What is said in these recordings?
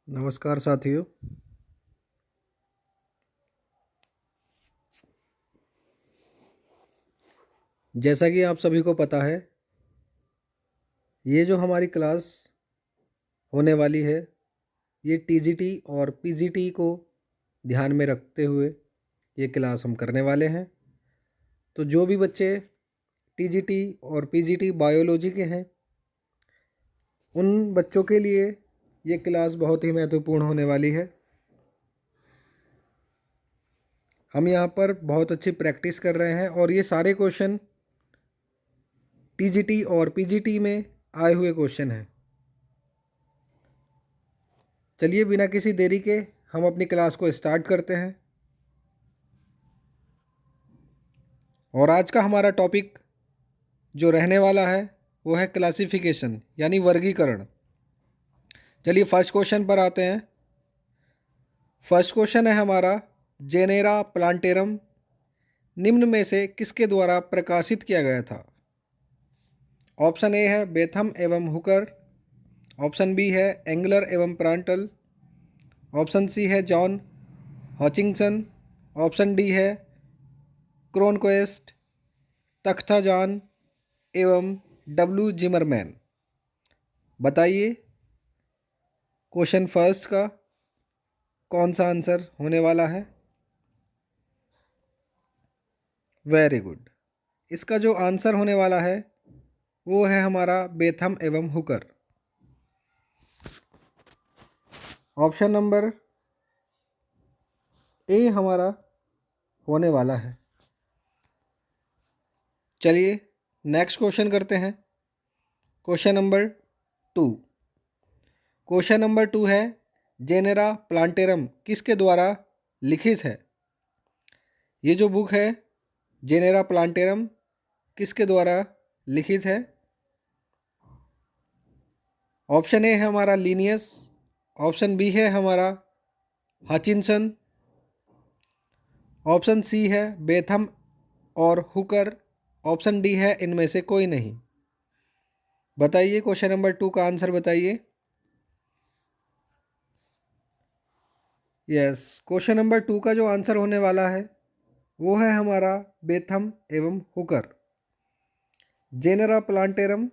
नमस्कार साथियों। जैसा कि आप सभी को पता है, ये जो हमारी क्लास होने वाली है, ये टीजीटी और पीजीटी को ध्यान में रखते हुए ये क्लास हम करने वाले हैं। तो जो भी बच्चे टीजीटी और पीजीटी बायोलॉजी के हैं, उन बच्चों के लिए ये क्लास बहुत ही महत्वपूर्ण होने वाली है। हम यहाँ पर बहुत अच्छी प्रैक्टिस कर रहे हैं और ये सारे क्वेश्चन टीजीटी और पीजीटी में आए हुए क्वेश्चन हैं। चलिए बिना किसी देरी के हम अपनी क्लास को स्टार्ट करते हैं। और आज का हमारा टॉपिक जो रहने वाला है वो है क्लासिफिकेशन यानी वर्गीकरण। चलिए फर्स्ट क्वेश्चन पर आते हैं। फर्स्ट क्वेश्चन है हमारा, जेनेरा प्लांटेरम निम्न में से किसके द्वारा प्रकाशित किया गया था? ऑप्शन ए है बेथम एवं हुकर, ऑप्शन बी है एंगलर एवं प्रांटल, ऑप्शन सी है जॉन हॉचिंगसन, ऑप्शन डी है क्रोनक्वेस्ट, तख्ताजान एवं डब्ल्यू जिमरमैन। बताइए क्वेश्चन फर्स्ट का कौन सा आंसर होने वाला है? Very good. इसका जो आंसर होने वाला है वो है हमारा बेथम एवं हुकर। ऑप्शन नंबर ए हमारा होने वाला है। चलिए नेक्स्ट क्वेश्चन करते हैं। Question number 2। क्वेश्चन नंबर 2 है, जेनेरा प्लांटेरम किसके द्वारा लिखित है? ये जो बुक है जेनेरा प्लांटेरम किसके द्वारा लिखित है? ऑप्शन ए है हमारा लीनियस, ऑप्शन बी है हमारा हचिनसन, ऑप्शन सी है बेथम और हुकर, ऑप्शन डी है इनमें से कोई नहीं। बताइए क्वेश्चन नंबर 2 का आंसर बताइए। यस, क्वेश्चन नंबर 2 का जो आंसर होने वाला है वो है हमारा बेथम एवं हुकर। जेनेरा प्लांटेरम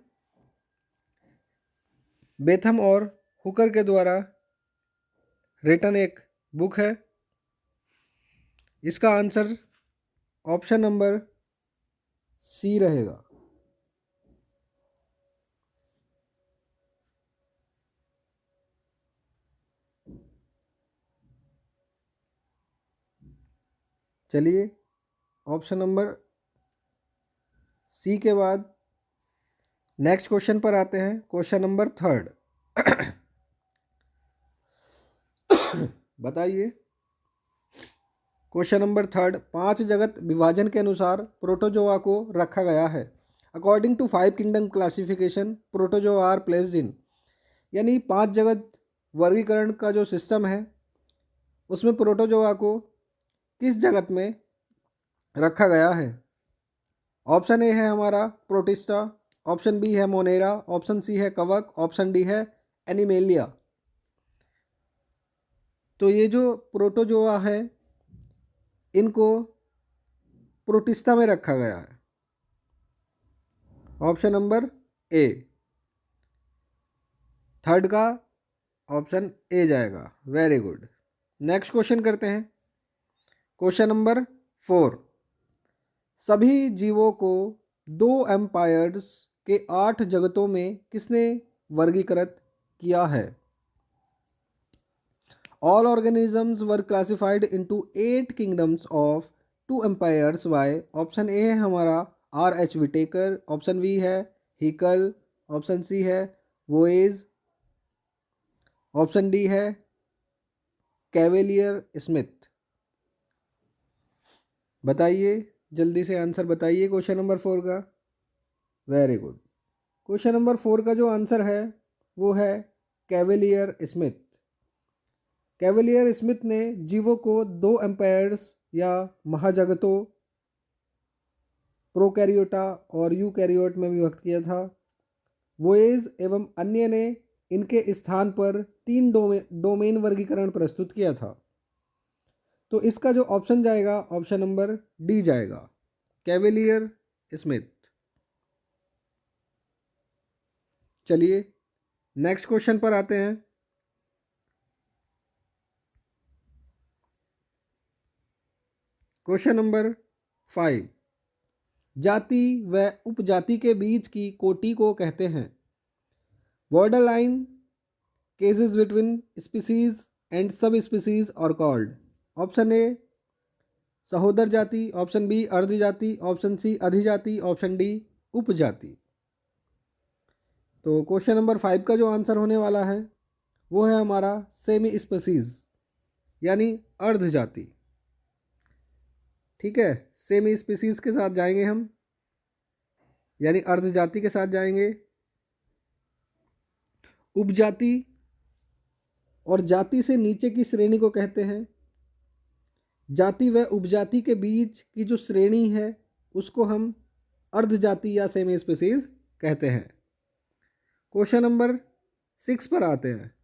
बेथम और हुकर के द्वारा रिटन एक बुक है। इसका आंसर ऑप्शन नंबर सी रहेगा। चलिए ऑप्शन नंबर सी के बाद नेक्स्ट क्वेश्चन पर आते हैं। Question number 3। बताइए क्वेश्चन नंबर 3, 5 जगत विभाजन के अनुसार प्रोटोजोआ को रखा गया है। According to 5 kingdom classification protozoa are placed in, यानी 5 जगत वर्गीकरण का जो सिस्टम है उसमें प्रोटोजोआ को किस जगत में रखा गया है? ऑप्शन ए है हमारा प्रोटिस्टा, ऑप्शन बी है मोनेरा, ऑप्शन सी है कवक, ऑप्शन डी है एनिमेलिया। तो ये जो प्रोटोजोआ है इनको प्रोटिस्टा में रखा गया है। ऑप्शन नंबर ए, थर्ड का ऑप्शन ए जाएगा। Very good. नेक्स्ट क्वेश्चन करते हैं। क्वेश्चन नंबर 4, सभी जीवों को 2 एम्पायर्स के 8 जगतों में किसने वर्गीकृत किया है? All organisms were classified into 8 kingdoms of 2 empires by option A है हमारा R H Whittaker, option B है हिकल, ऑप्शन सी है वोएज, ऑप्शन डी है कैवेलियर स्मिथ। बताइए जल्दी से आंसर बताइए क्वेश्चन नंबर 4 का। Very good. क्वेश्चन नंबर 4 का जो आंसर है वो है कैवेलियर स्मिथ। कैवेलियर स्मिथ ने जीवों को 2 एम्पायर्स या महाजगतों प्रोकैरियोटा और यूकैरियोट में विभक्त किया था। वोएज एवं अन्य ने इनके स्थान पर 3 डोमेन वर्गीकरण प्रस्तुत किया था। तो इसका जो ऑप्शन जाएगा, ऑप्शन नंबर डी जाएगा, कैवेलियर स्मिथ। चलिए नेक्स्ट क्वेश्चन पर आते हैं। क्वेश्चन नंबर 5, जाति व उपजाति के बीच की कोटि को कहते हैं। Border line cases between species and sub species और कॉल्ड। ऑप्शन ए सहोदर जाति, ऑप्शन बी अर्ध जाति, ऑप्शन सी अधिजाति, ऑप्शन डी उपजाति। तो क्वेश्चन नंबर 5 का जो आंसर होने वाला है वो है हमारा सेमी स्पीसीज यानी अर्ध जाति। ठीक है, सेमी स्पीसीज के साथ जाएंगे हम, यानी अर्ध जाति के साथ जाएंगे। उपजाति और जाति से नीचे की श्रेणी को कहते हैं। जाति व उपजाति के बीच की जो श्रेणी है उसको हम अर्ध जाति या सेमी स्पीसीज कहते हैं। क्वेश्चन नंबर 6 पर आते हैं।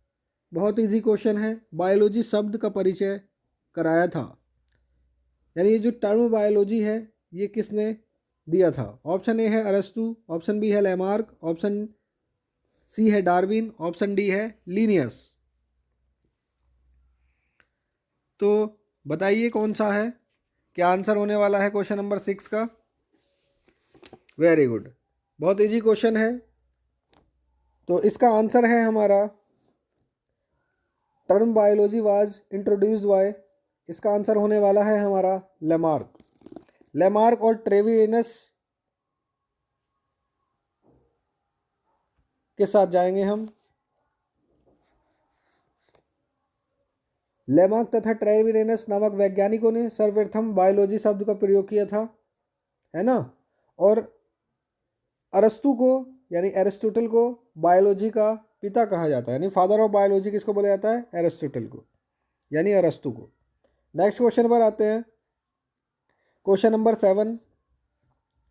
बहुत इजी क्वेश्चन है। बायोलॉजी शब्द का परिचय कराया था, यानी ये जो टर्म बायोलॉजी है ये किसने दिया था। ऑप्शन ए है अरस्तु, ऑप्शन बी है लैमार्क, ऑप्शन सी है डार्विन, ऑप्शन डी है लिनियस। तो बताइए कौन सा है, क्या आंसर होने वाला है क्वेश्चन नंबर 6 का। वेरी गुड, बहुत इजी क्वेश्चन है। तो इसका आंसर है हमारा term biology was introduced by, इसका आंसर होने वाला है हमारा लैमार्क। लैमार्क और ट्रेवियनस के साथ जाएंगे हम। लैमार्क तथा ट्रेवियनस नामक वैज्ञानिकों ने सर्वप्रथम बायोलॉजी शब्द का प्रयोग किया था, है ना। और अरस्तु को यानी एरिस्टोटल को बायोलॉजी का पिता कहा जाता है, यानी फादर ऑफ बायोलॉजी किसको बोला जाता है, एरिस्टोटल को, यानी अरस्तु को। नेक्स्ट क्वेश्चन पर आते हैं। क्वेश्चन नंबर 7,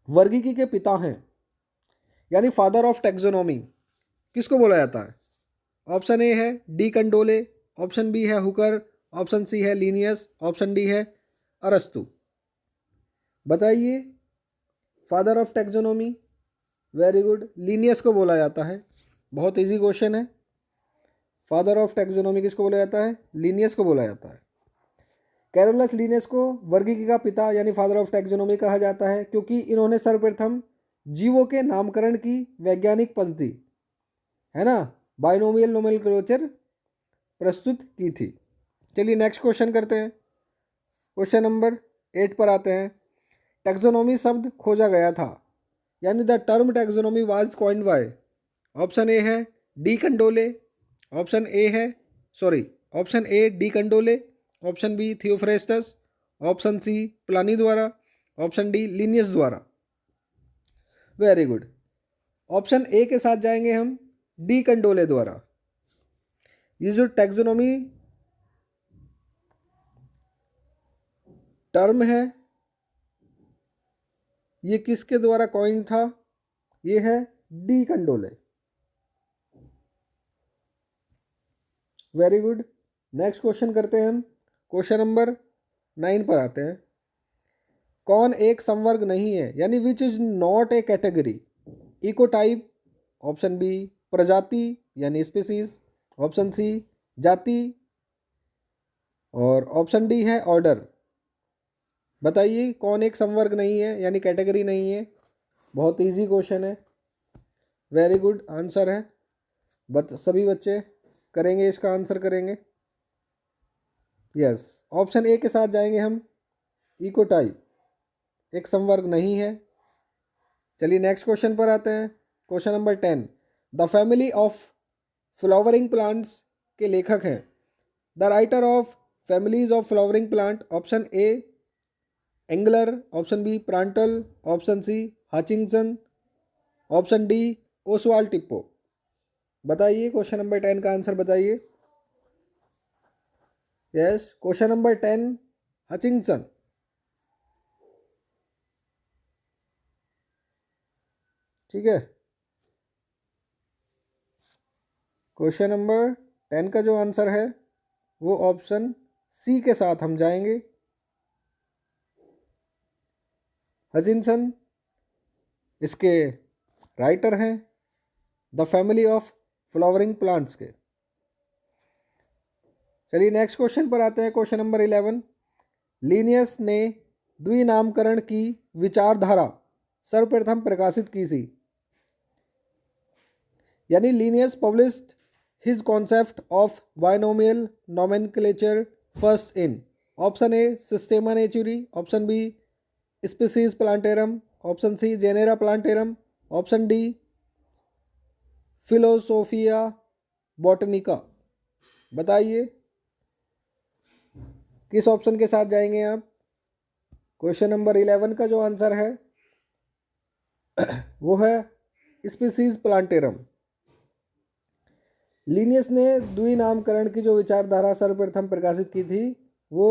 वर्गीकी के पिता हैं यानी फादर ऑफ टैक्सोनॉमी किसको बोला जाता है। ऑप्शन ए है डी कंडोले, ऑप्शन बी है हुकर, ऑप्शन सी है लीनियस, ऑप्शन डी है अरस्तु। बताइए father of taxonomy. Very good, Linnaeus को बोला जाता है। बहुत इजी क्वेश्चन है। फादर ऑफ टैक्सोनॉमी किसको बोला जाता है, लीनियस को बोला जाता है। कैरोलस लीनियस को वर्गीकी का पिता यानी फादर ऑफ टैक्सोनॉमी कहा जाता है क्योंकि इन्होंने सर्वप्रथम जीवों के नामकरण की वैज्ञानिक पद्धति, है ना, बाइनोमियल नोमेनक्लेचर प्रस्तुत की थी। चलिए नेक्स्ट क्वेश्चन करते हैं। क्वेश्चन नंबर 8 पर आते हैं। टैक्सोनॉमी शब्द खोजा गया था यानी the term taxonomy was coined by. Option A है de Candolle, option A de Candolle, option B Theophrastus, option C Pliny द्वारा, ऑप्शन डी लिनियस द्वारा। वेरी गुड, ऑप्शन ए के साथ जाएंगे हम, डी कंडोले द्वारा। ये जो टैक्सोनॉमी टर्म है ये किसके द्वारा कॉइन था, ये है de कंडोले। Very good, next question करते हैं हम। क्वेश्चन नंबर 9 पर आते हैं। कौन एक संवर्ग नहीं है यानी which is not a category. Ecotype, option B प्रजाति यानी स्पीसीज, ऑप्शन सी जाति, और ऑप्शन डी है ऑर्डर। बताइए कौन एक संवर्ग नहीं है यानी कैटेगरी नहीं है। बहुत इजी क्वेश्चन है। वेरी गुड आंसर है, सभी बच्चे करेंगे, इसका आंसर करेंगे। यस, ऑप्शन ए के साथ जाएंगे हम, इकोटाइप एक संवर्ग नहीं है। चलिए नेक्स्ट क्वेश्चन पर आते हैं। Question number 10, the family of flowering plants के लेखक हैं। The writer of families of flowering plant. Option A Engler, option B Prantl, option C Hutchinson, option D Oswald Tippo. बताइए क्वेश्चन नंबर 10 का answer बताइए। Yes, question number 10 Hutchinson. ठीक है, question number 10 का जो आंसर है वो ऑप्शन सी के साथ हम जाएंगे। हचिंसन इसके राइटर हैं, the family of flowering plants के। चलिए नेक्स्ट क्वेश्चन पर आते हैं। क्वेश्चन नंबर 11, लीनियस ने द्विनामकरण की विचारधारा सर्वप्रथम प्रकाशित की थी। यानी Linnaeus published his concept of binomial nomenclature first in option A Systema Naturae, option B Species Plantarum, option C Genera Plantarum, option D Philosophia Botanica. बताइए किस ऑप्शन के साथ जाएंगे आप। क्वेश्चन नंबर 11 का जो आंसर है वो है स्पीसीज प्लांटेरम। लीनियस ने द्विनामकरण की जो विचारधारा सर्वप्रथम प्रकाशित की थी वो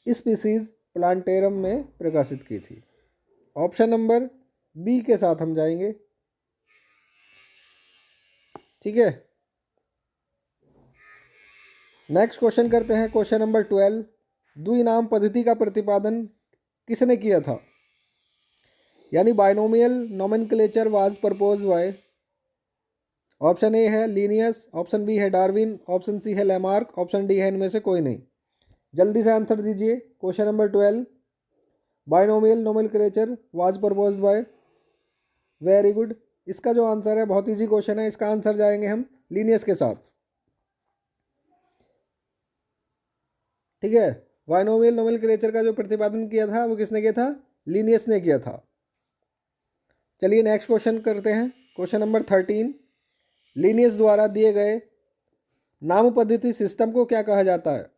स्पीसीज प्लांटेरम में प्रकाशित की थी। ऑप्शन नंबर बी के साथ हम जाएंगे। ठीक है, नेक्स्ट क्वेश्चन करते हैं। क्वेश्चन नंबर 12, द्विनाम पद्धति का प्रतिपादन किसने किया था। यानी binomial nomenclature was propose by, option A है लीनियस, ऑप्शन बी है डार्विन, ऑप्शन सी है लैमार्क, ऑप्शन डी है इनमें से कोई नहीं। जल्दी से आंसर दीजिए। Question number 12, binomial nomenclature was propose by. Very good, इसका जो आंसर है बहुत इजी क्वेश्चन है, इसका आंसर जाएंगे हम लीनियस के साथ। ठीक है, बाइनोमियल नोमेनक्लेचर का जो प्रतिपादन किया था वो किसने किया था, लीनियस ने किया था। चलिए नेक्स्ट क्वेश्चन करते हैं। क्वेश्चन नंबर 13, लीनियस द्वारा दिए गए नाम पद्धति सिस्टम को क्या कहा जाता है।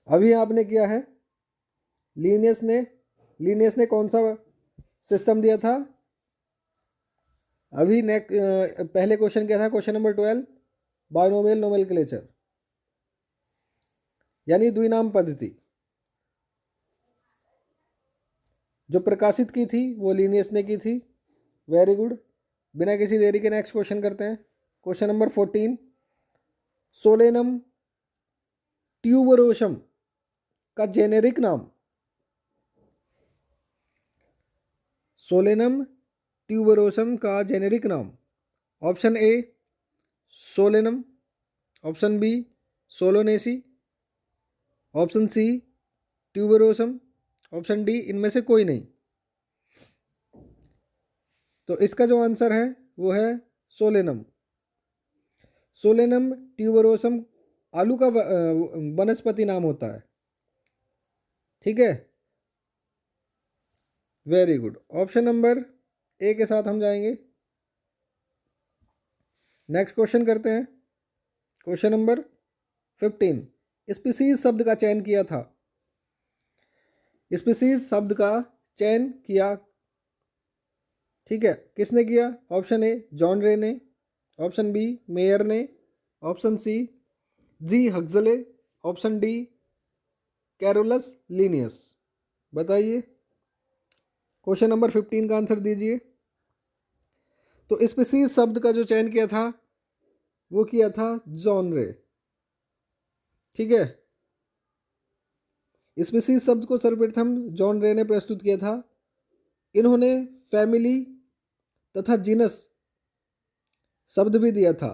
अभी आपने किया है, लीनियस ने कौन सा सिस्टम दिया था। अभी पहले क्वेश्चन क्या था, क्वेश्चन नंबर 12, बाइनोमियल नोमेनक्लेचर यानी द्विनाम पद्धति जो प्रकाशित की थी वो लीनियस ने की थी। वेरी गुड, बिना किसी देरी के नेक्स्ट क्वेश्चन करते हैं। क्वेश्चन नंबर 14, सोलेनम ट्यूबरोसम का जेनेरिक नाम। सोलेनम ट्यूबरोसम का जेनेरिक नाम, option A Solanum, option B Solanaceae, option C tuberosum, option D इनमें से कोई नहीं। तो इसका जो आंसर है वो है सोलेनम। सोलेनम ट्यूबरोसम आलू का वनस्पति नाम होता है। ठीक है, very good, option number A के साथ हम जाएंगे। नेक्स्ट क्वेश्चन करते हैं। क्वेश्चन नंबर 15, स्पीसीज शब्द का चयन किया था। स्पीसीज शब्द का चयन किया, ठीक है, किसने किया। ऑप्शन ए जॉन रे ने, ऑप्शन बी मेयर ने, option C G Huxley, option D Carolus Linnaeus. बताइए क्वेश्चन नंबर 15 का आंसर दीजिए। तो स्पीसीज शब्द का जो चयन किया था वो किया था जॉन रे। ठीक है, स्पीसीज शब्द को सर्वप्रथम जॉन रे ने प्रस्तुत किया था। इन्होंने फैमिली तथा जीनस शब्द भी दिया था।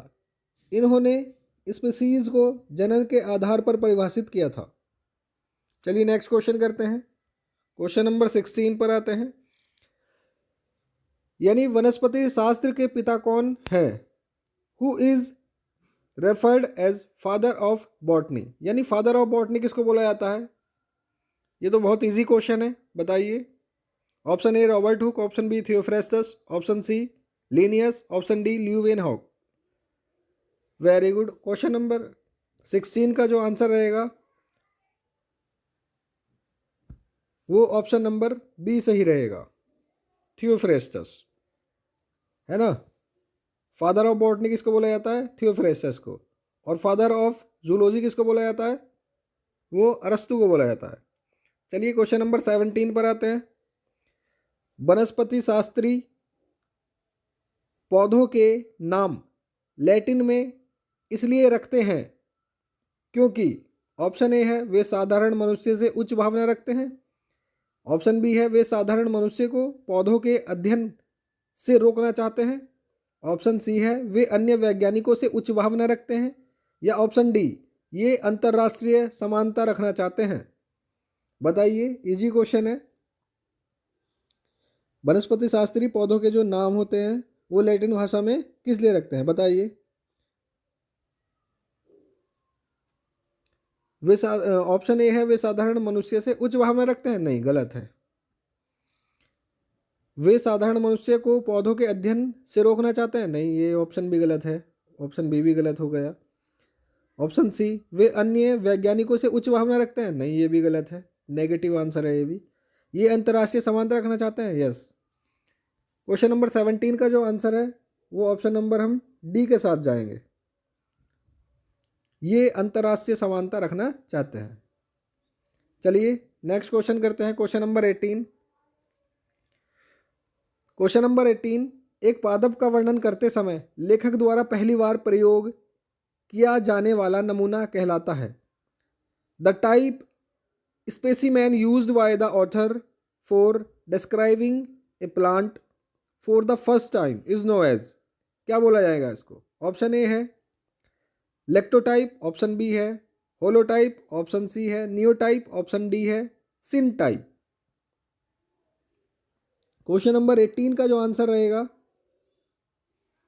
इन्होंने स्पीसीज को जनन के आधार पर परिभाषित किया था। चलिए नेक्स्ट क्वेश्चन करते हैं। क्वेश्चन नंबर 16 पर आते हैं। यानी वनस्पति शास्त्र के पिता कौन है। Who is referred as father of botany. यानी फादर ऑफ बॉटनी किसको बोला जाता है। ये तो बहुत इजी क्वेश्चन है, बताइए। Option A Robert Hooke, option B Theophrastus, option C Linnaeus, option D Leeuwenhoek. Very good, question number 16 का जो आंसर रहेगा वो ऑप्शन नंबर बी सही रहेगा, थियोफ्रेस्टस, है ना। फादर ऑफ बॉटनी किसको बोला जाता है, थियोफ्रेस्टस को। और फादर ऑफ जूलॉजी किसको बोला जाता है, वो अरस्तु को बोला जाता है। चलिए क्वेश्चन नंबर 17 पर आते हैं। वनस्पति शास्त्री पौधों के नाम लैटिन में इसलिए रखते हैं क्योंकि ऑप्शन ए है वे साधारण मनुष्य से उच्च भावना रखते हैं, ऑप्शन बी है वे साधारण मनुष्य को पौधों के अध्ययन से रोकना चाहते हैं, ऑप्शन सी है वे अन्य वैज्ञानिकों से उच्च भावना रखते हैं, या ऑप्शन डी ये अंतर्राष्ट्रीय समानता रखना चाहते हैं। बताइए, इजी क्वेश्चन है। वनस्पति शास्त्री पौधों के जो नाम होते हैं वो लैटिन भाषा में किस लिए रखते हैं, बताइए। वे ऑप्शन ए है वे साधारण मनुष्य से उच्च भावना रखते हैं, नहीं, गलत है। वे साधारण मनुष्य को पौधों के अध्ययन से रोकना चाहते हैं, नहीं, ये ऑप्शन भी गलत है, ऑप्शन बी भी गलत हो गया। ऑप्शन सी वे अन्य वैज्ञानिकों से उच्च भावना रखते हैं, नहीं, ये भी गलत है, नेगेटिव आंसर है ये भी। ये अंतर्राष्ट्रीय समानता रखना चाहते हैं, यस। क्वेश्चन नंबर 17 का जो आंसर है वो ऑप्शन नंबर हम डी के साथ जाएंगे, ये अंतर्राष्ट्रीय समानता रखना चाहते हैं। चलिए नेक्स्ट क्वेश्चन करते हैं, क्वेश्चन नंबर 18। क्वेश्चन नंबर 18, एक पादप का वर्णन करते समय लेखक द्वारा पहली बार प्रयोग किया जाने वाला नमूना कहलाता है। The type specimen used by the author for describing a plant for the first time is known as, क्या बोला जाएगा इसको। ऑप्शन ए है लेक्टोटाइप, ऑप्शन बी है होलोटाइप, ऑप्शन सी है नियोटाइप, ऑप्शन डी है सिनटाइप। क्वेश्चन नंबर 18 का जो आंसर रहेगा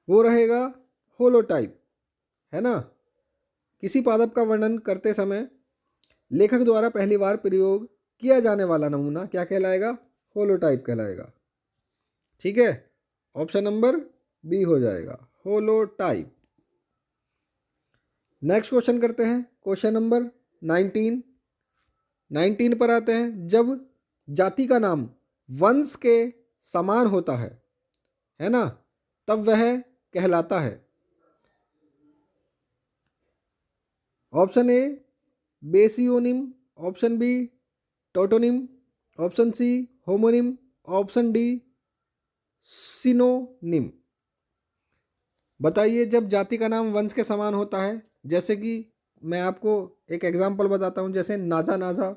वो रहेगा होलोटाइप, है ना। किसी पादप का वर्णन करते समय लेखक द्वारा पहली बार प्रयोग किया जाने वाला नमूना क्या कहलाएगा, होलोटाइप कहलाएगा। ठीक है, ऑप्शन नंबर बी हो जाएगा, होलोटाइप। नेक्स्ट क्वेश्चन करते हैं, क्वेश्चन नंबर 19 पर आते हैं। जब जाति का नाम वंश के समान होता है ना, तब वह कहलाता है। Option A basionym, option B tautonym, option C homonym, option D synonym. बताइए, जब जाति का नाम वंश के समान होता है, जैसे कि मैं आपको एक एग्जांपल बताता हूँ, जैसे नाजा नाजा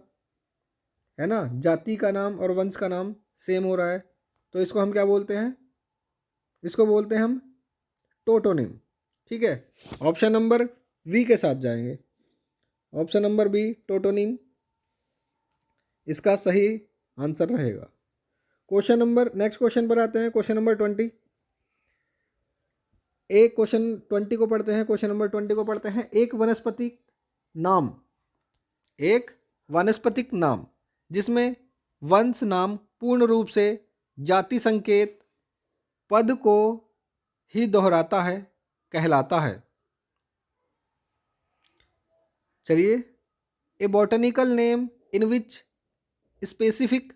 है ना, जाति का नाम और वंश का नाम सेम हो रहा है, तो इसको हम क्या बोलते हैं, इसको बोलते हैं हम टोटोनिम। ठीक है, ऑप्शन नंबर बी के साथ जाएंगे, ऑप्शन नंबर बी टोटोनिम इसका सही आंसर रहेगा। क्वेश्चन नंबर नेक्स्ट क्वेश्चन पर आते हैं, क्वेश्चन नंबर 20। एक क्वेश्चन 20 को पढ़ते हैं, क्वेश्चन नंबर 20 को पढ़ते हैं। एक वानस्पतिक नाम जिसमें वंश नाम पूर्ण रूप से जाति संकेत पद को ही दोहराता है कहलाता है। चलिए, a botanical name in which specific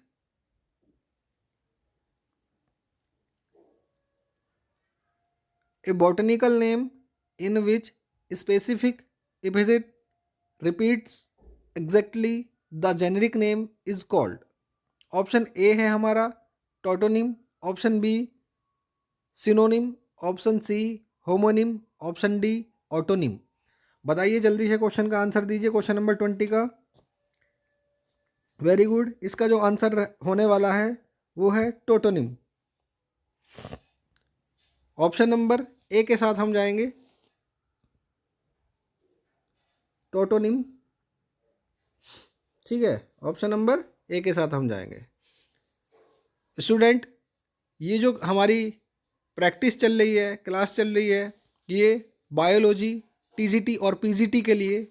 epithet repeats exactly the generic name is called। Option A है हमारा tautonym, option B synonym, option C homonym, option D autonym. बताइए जल्दी से, क्वेश्चन का आंसर दीजिए क्वेश्चन नंबर 20 का। वेरी गुड, इसका जो आंसर होने वाला है वो है टोटोनिम। ऑप्शन नंबर ए के साथ हम जाएंगे, टोटोनिम। ठीक है, ऑप्शन नंबर ए के साथ हम जाएंगे। स्टूडेंट, ये जो हमारी प्रैक्टिस चल रही है, क्लास चल रही है, ये बायोलॉजी टीजीटी और पीजीटी के लिए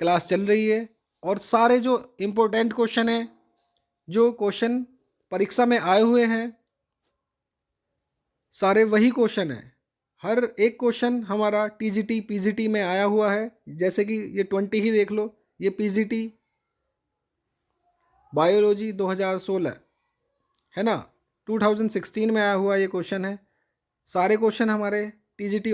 क्लास चल रही है, और सारे जो इम्पोर्टेंट क्वेश्चन हैं, जो क्वेश्चन परीक्षा में आए हुए हैं, सारे वही क्वेश्चन हैं। हर एक क्वेश्चन हमारा टीजीटी पीजीटी में आया हुआ है। जैसे कि ये 20 ही देख लो, ये पीजीटी बायोलॉजी 2016 है ना, 2016 में आया हुआ ये क्वेश्चन है। सारे क्वेश्चन हमारे टीजीटी